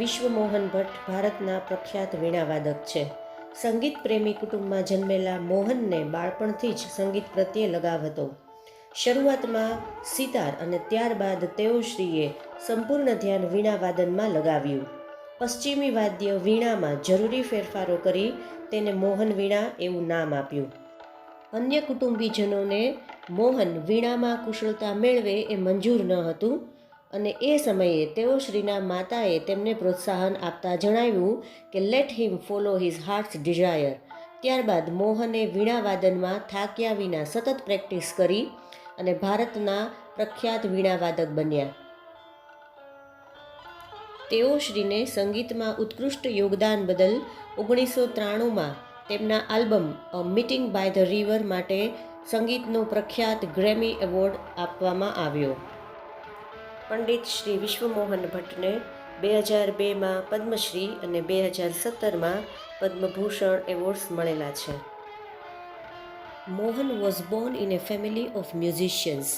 વિશ્વમોહન ભટ્ટ ભારતના પ્રખ્યાત વીણાવાદક છે. સંગીત પ્રેમી કુટુંબમાં જન્મેલા મોહનને બાળપણથી જ સંગીત પ્રત્યે લગાવ હતો. શરૂઆતમાં સિતાર અને ત્યારબાદ તેઓશ્રીએ સંપૂર્ણ ધ્યાન વીણાવાદનમાં લગાવ્યું. પશ્ચિમી વાદ્ય વીણામાં જરૂરી ફેરફારો કરી તેને મોહન વીણા એવું નામ આપ્યું. અન્ય કુટુંબીજનોને મોહન વીણામાં કુશળતા મેળવે એ મંજૂર ન હતું અને એ સમયે તેઓશ્રીના માતાએ તેમને પ્રોત્સાહન આપતા જણાવ્યું કે let him follow his heart's desire. ત્યારબાદ મોહને વીણાવાદનમાં થાક્યા વિના સતત પ્રેક્ટિસ કરી અને ભારતના પ્રખ્યાત વીણાવાદક બન્યા. તેઓશ્રીને સંગીતમાં ઉત્કૃષ્ટ યોગદાન બદલ 1993માં તેમના album a meeting by the river માટે સંગીતનો પ્રખ્યાત ગ્રેમી એવોર્ડ આપવામાં આવ્યો. પંડિત શ્રી વિશ્વમોહન ભટ્ટને 2002માં પદ્મશ્રી અને 2017માં પદ્મભૂષણ એવોર્ડ્સ મળેલા છે. Mohan was Born in A family of musicians.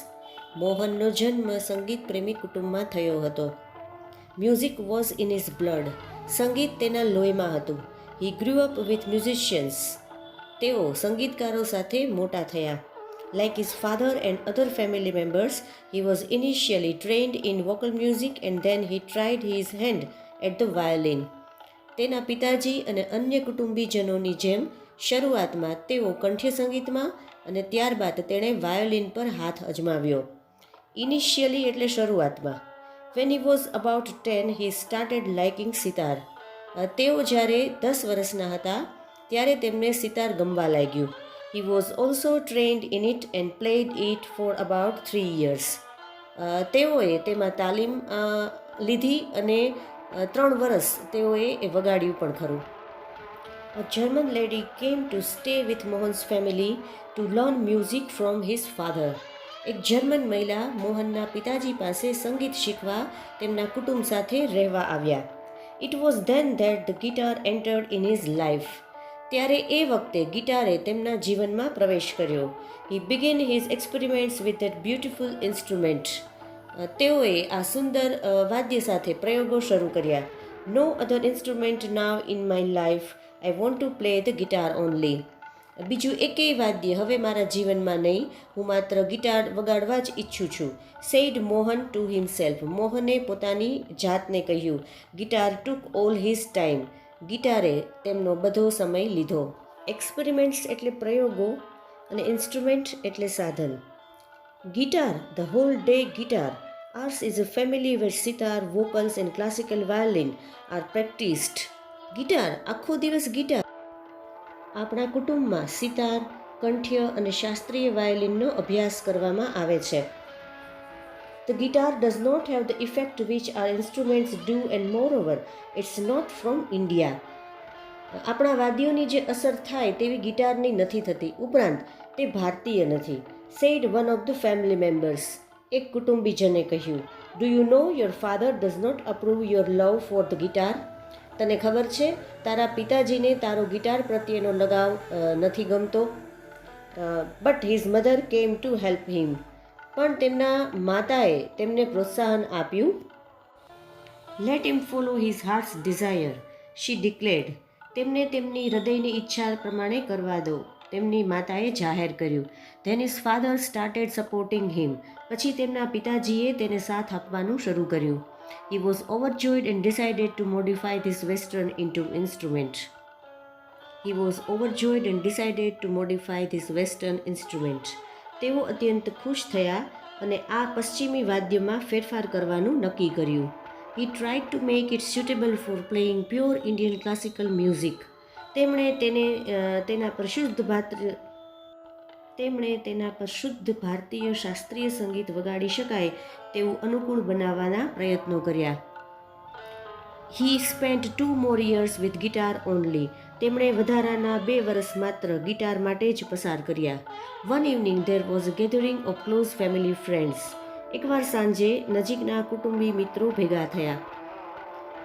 મોહનનો જન્મ સંગીત પ્રેમી કુટુંબમાં થયો હતો. Music was in his blood. સંગીત તેના લોહીમાં હતું. હી ગ્રુ અપ વિથ મ્યુઝિશિયન્સ. તેઓ સંગીતકારો સાથે મોટા થયા. Like his father and other family members, he was initially trained in vocal music and then he tried his hand at the violin. તેના પિતાજી અને અન્ય કુટુંબીજનોની જેમ શરૂઆતમાં તેઓ કંઠ્ય સંગીતમાં અને ત્યારબાદ તેણે વાયોલિન પર હાથ અજમાવ્યો. ઇનિશિયલી એટલે શરૂઆતમાં. When he was about 10, he started liking sitar. તેઓ જ્યારે 10 વર્ષના હતા ત્યારે તેમને સિતાર ગમવા લાગ્યું. He was also trained in it and played it for about 3 years. તેઓએ તેમાં તાલીમ લીધી અને 3 વર્ષ તેઓએ એ વગાડ્યું પણ ખરું. A German lady came to stay with Mohan's family to learn music from his father. એક જર્મન મહિલા મોહનના પિતાજી પાસે સંગીત શીખવા તેમના કુટુંબ સાથે રહેવા આવ્યા. It was then that the guitar entered in his life. ત્યારે એ વખતે ગિટારે તેમના જીવનમાં પ્રવેશ કર્યો. He began his experiments with that beautiful instrument. તેઓએ આ સુંદર વાદ્ય સાથે પ્રયોગો શરૂ કર્યા. No other instrument now in my life. I want to play the guitar only. બીજું એકેય વાદ્ય હવે મારા જીવનમાં નહીં, હું માત્ર ગિટાર વગાડવા જ ઈચ્છું છું. said Mohan to himself. મોહને પોતાની જાતને કહ્યું. Guitar took all his time. ગિટારે તેમનો બધો સમય લીધો. એક્સપેરિમેન્ટ્સ એટલે પ્રયોગો અને ઇન્સ્ટ્રુમેન્ટ એટલે સાધન. Guitar, the hall day guitar. Ours is a family where sitar, vocals and classical violin are practiced. Guitar, આખો દિવસ ગિટાર. આપણા કુટુંબમાં સિતાર, કંઠ્ય અને શાસ્ત્રીય વાયોલિનનો અભ્યાસ કરવામાં આવે છે. The guitar does not have the effect which our instruments do and moreover, it's not from India. આપણા વાદ્યોની જે અસર થાય તેવી ગિટારની નથી થતી. ઉપરાંત તે ભારતીય નથી. said one of the family members. એક કુટુંબીજને કહ્યું. Do you know your father does not approve your love for the guitar? તને ખબર છે તારા પિતાજીને તારો ગિટાર પ્રત્યેનો લગાવ નથી ગમતો. But his mother came to help him. પણ તેમના માતાએ તેમને પ્રોત્સાહન આપ્યું. Let him follow his heart's desire, she declared. તેમને તેમની હૃદયની ઈચ્છા પ્રમાણે કરવા દો, તેમની માતાએ જાહેર કર્યું. Then his father started supporting him. પછી તેમના પિતાજીએ તેને સાથ આપવાનું શરૂ કર્યું. He was overjoyed and decided to modify this western into instrument. He was overjoyed and decided to modify this western instrument. તેઓ અત્યંત ખુશ થયા અને આ પશ્ચિમી વાદ્યમાં ફેરફાર કરવાનું નક્કી કર્યું. He tried to make it suitable for playing pure Indian classical music. તેમણે તેના પર શુદ્ધ ભારતીય શાસ્ત્રીય સંગીત વગાડી શકાય તેવું અનુકૂળ બનાવવાના પ્રયત્નો કર્યા. He spent 2 more years with guitar only. તેમણે વધારાના 2 વર્ષ માત્ર ગિટાર માટે જ પસાર કર્યા. One evening there was a gathering of close family friends. એકવાર સાંજે નજીકના કુટુંબી મિત્રો ભેગા થયા.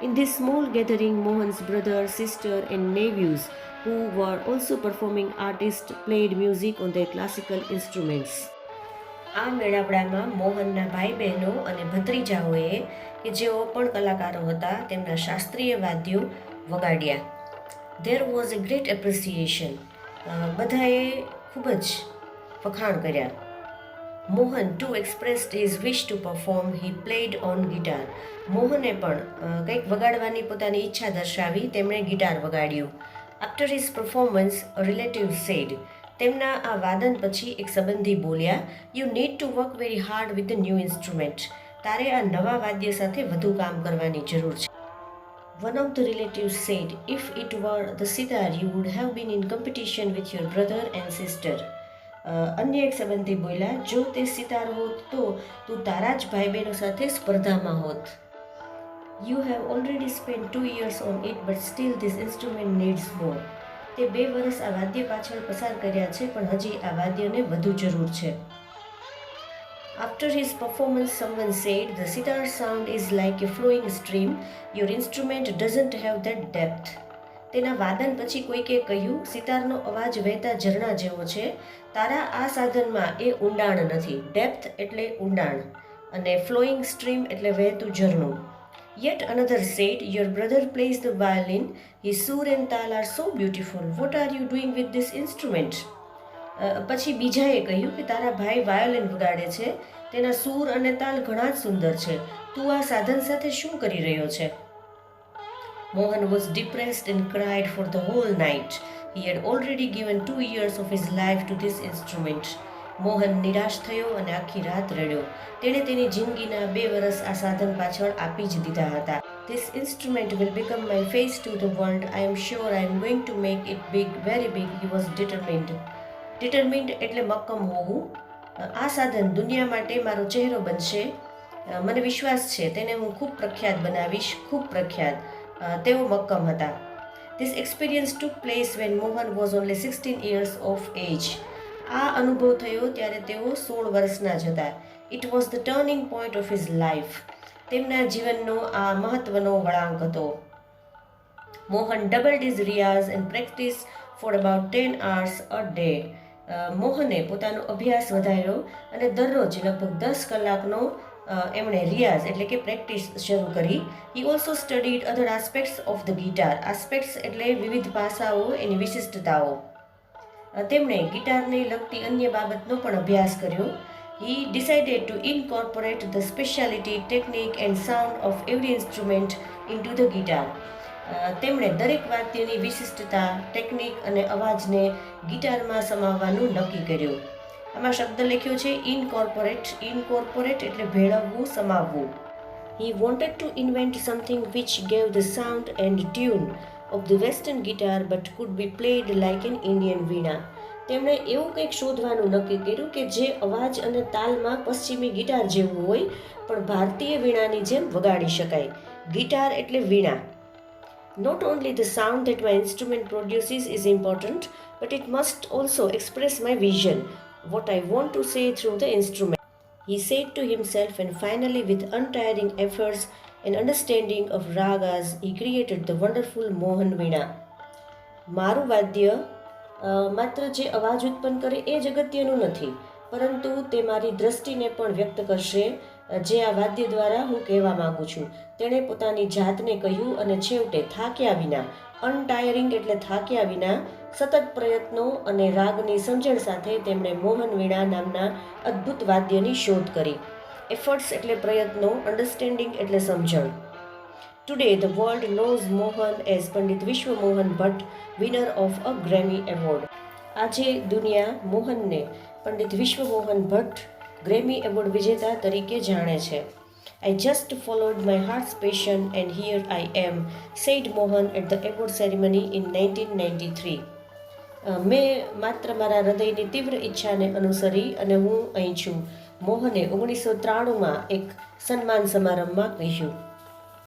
In this small gathering, Mohan's brother, sister and nephews, who were also performing artists, played music on their classical instruments. આ મેળાવડામાં મોહનના ભાઈ બહેનો અને ભત્રીજાઓએ કે જેઓ પણ કલાકારો હતા તેમના શાસ્ત્રીય વાદ્યો વગાડ્યા. There was a great appreciation. બધાએ ખૂબ જ વખાણ કર્યા. Mohan to expressed his wish to perform, he played on guitar. મોહને પણ કંઈક વગાડવાની પોતાની ઈચ્છા દર્શાવી, તેમણે guitar વગાડ્યું. After his performance, a relative said, તેમના આ વાદન પછી એક સંબંધી બોલ્યા, You need to work very hard with the new instrument. તારે આ નવા વાદ્ય સાથે વધુ કામ કરવાની જરૂર છે. One of the relatives said, If it were the sitar, you would have been in competition with your brother and sister. અન્ય એક સંબંધી બોલ્યા, જો તે સિતાર હોત તો તું તારા જ ભાઈ બહેનો સાથે સ્પર્ધામાં હોત. You have already spent 2 years on it, but still this instrument needs more. તે 2 વર્ષ આ વાદ્ય પાછળ પસાર કર્યા છે, પણ હજી આ વાદ્યને વધુ જરૂર છે. After his performance, someone said, The sitar sound is like a flowing stream. Your instrument doesn't have that depth. તેના વાદન પછી કોઈકે કહ્યું, સિતારનો અવાજ વહેતા ઝરણા જેવો છે, તારા આ સાધનમાં એ ઊંડાણ નથી. ડેપ્થ એટલે ઊંડાણ અને ફ્લોઈંગ સ્ટ્રીમ એટલે વહેતું ઝરણું. Yet another said, Your brother plays the violin. His sur and tal are so beautiful. What are you doing with this instrument? પછી બીજાએ કહ્યું કે તારા ભાઈ વાયોલિન વગાડે છે, તેના સૂર અને તાલ ઘણા જ સુંદર છે, તું આ સાધન સાથે શું કરી રહ્યો છે? Mohan was depressed and cried for the whole night. He had already given 2 years of his life to this instrument. Mohan નિરાશ થયો અને આખી રાત રડ્યો. તેણે તેની જિંદગીના 2 વર્ષ આ સાધન પાછળ આપી જ દીધા હતા. This instrument will become my face to the world. I am sure I am going to make it big, very big. He was determined. Determined એટલે મક્કમ હોવું. આ સાધન દુનિયા માટે મારો ચહેરો બનશે. મને વિશ્વાસ છે તેને હું ખૂબ પ્રખ્યાત બનાવીશ, ખૂબ પ્રખ્યાત. તેઓ મક્કમ હતા. This experience took place when Mohan was only 16 years of age. આ અનુભવ થયો ત્યારે તેઓ 16 વર્ષના જ હતા. It was the turning point of his life. તેમના જીવનનો આ મહત્વનો વળાંક હતો. Mohan doubled his riyaz and practiced for about 10 hours a day. મોહને પોતાનો અભ્યાસ વધાર્યો અને દરરોજ લગભગ 10 કલાકનો એમણે રિયાઝ એટલે કે પ્રેક્ટિસ શરૂ કરી. He also studied other aspects of the guitar. Aspects એટલે વિવિધ પાસાઓ, એની વિશિષ્ટતાઓ. તેમણે ગિટારને લગતી અન્ય બાબતનો પણ અભ્યાસ કર્યો. He decided to incorporate the speciality, technique and sound of every instrument into the guitar. તેમણે દરેક વાદ્યની વિશિષ્ટતા, ટેકનિક અને અવાજને ગિટારમાં સમાવવાનું નક્કી કર્યું. આમાં શબ્દ લખ્યો છે ઇનકોર્પોરેટ. ઇનકોર્પોરેટ એટલે ભેળવવું, સમાવવું. He wanted to invent something which gave the sound and tune of the western guitar but could be played like an Indian veena. તેમણે એવું કંઈક શોધવાનું નક્કી કર્યું કે જે અવાજ અને તાલમાં પશ્ચિમી ગિટાર જેવું હોય, પણ ભારતીય વીણાની જેમ વગાડી શકાય. ગિટાર એટલે વીણા. Not only the sound that my instrument produces is important, but it must also express my vision, what I want to say through the instrument. He said to himself, and finally with untiring efforts and understanding of ragas, he created the wonderful Mohan Veena. મારું વાદ્ય માત્ર જે અવાજ ઉત્પન્ન કરે એ જ અગત્યનું નથી, પરંતુ તે મારી દ્રષ્ટિને પણ વ્યક્ત કરશે, જે આ વાદ્ય દ્વારા હું કહેવા માંગુ છું. તેણે પોતાની જાતને કહ્યું અને છેવટે થાક્યા વિના, અનટાયરિંગ એટલે થાક્યા વિના, સતત પ્રયત્નો અને રાગની સમજણ સાથે તેમણે મોહન વીણા નામના અદ્ભુત વાદ્યની શોધ કરી. એફર્ટ્સ એટલે પ્રયત્નો, અન્ડરસ્ટેન્ડિંગ એટલે સમજણ. Today the world knows Mohan as Pandit Vishwa Mohan Bhatt, winner of a Grammy Award. આજે દુનિયા મોહનને પંડિત વિશ્વ મોહન ભટ્ટ ગ્રેમી એવોર્ડ વિજેતા તરીકે જાણે છે. I just followed my heart's passion and here I am, said Mohan at the award ceremony in 1993. મેં માત્ર મારા હૃદયની તીવ્ર ઈચ્છાને અનુસરી અને હું અહીં છું, મોહને 1993માં એક સન્માન સમારંભમાં કહ્યું.